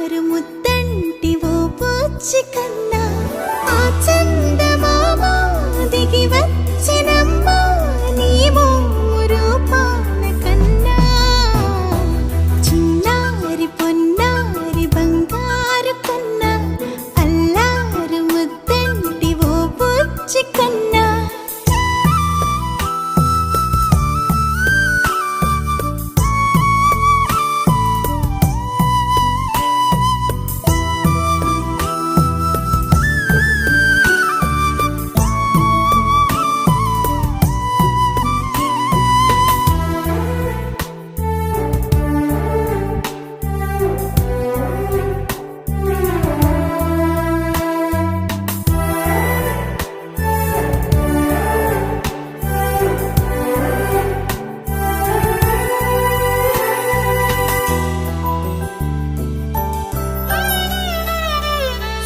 బంగారు ముద్దంటి ఓ పూచి కన్నా ఆ చందమామ దిగి వచ్చినమ్మా నీ రూపాల కన్నా చిన్నారి పొన్నారి బంగారు కన్నా అల్లారు ముద్దంటి ఓ పూచి కన్నా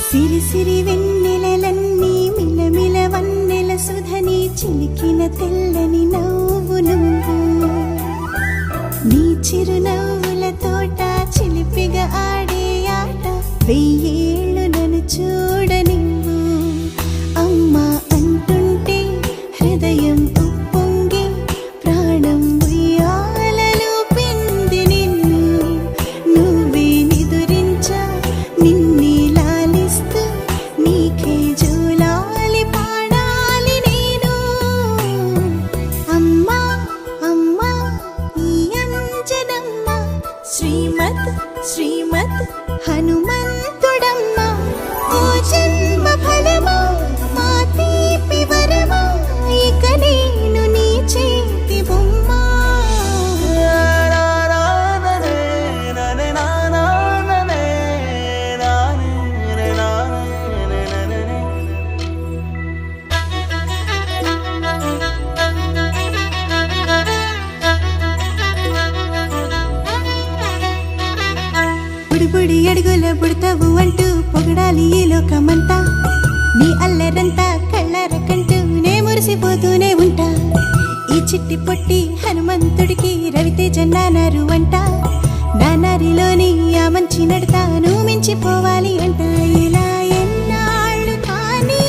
సిరి సిరి వెన్నెలలన్నీ మిలమిల వన్నెల సుధని చిలికిన తెల్లని నవ్వు నువ్వు నీ చిరునవ్వుల తోట చిలిపిగా ఆడే ఆట వెయ్యేళ్ళు నన్ను చూడ నువ్వు అమ్మా అంటుంటే హృదయం ఉప్పొంగి ప్రాణం ఉయ్యాలలో పిండి నిన్ను నువ్వే నిదురించా నిన్నే నీకే జూలాలి పాడాలి నేను అమ్మా అమ్మా ఈ అంజనమ్మ శ్రీమత్ శ్రీమత్ హనుమంతుడమ్మ ఓ జన్మ ఫలమా మా తీపి వరమా ఇక నేను నీ చేతి బొమ్మ బుడి అడుగుల బుడతావు అంటూ పొగడాలి ఈ లోకమంతా నీ అల్లరంతా కళ్ళరకంటూ నే మురిసిపోతూనే ఉంటా ఈ చిట్టి పొట్టి హనుమంతుడికి రవితేజ నానారు అంట నానారిలోని ఆ మంచి నడతాను మించిపోవాలి అంట ఇలా ఎన్నాళ్ళు కానీ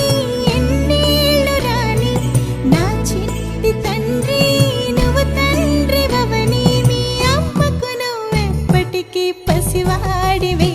ఎన్నేళ్ళు రాని నా చిట్టి తండ్రి నువ్వు తండ్రి భవని మీ అమ్మకు నువ్వెప్పటికీ పసివాడివి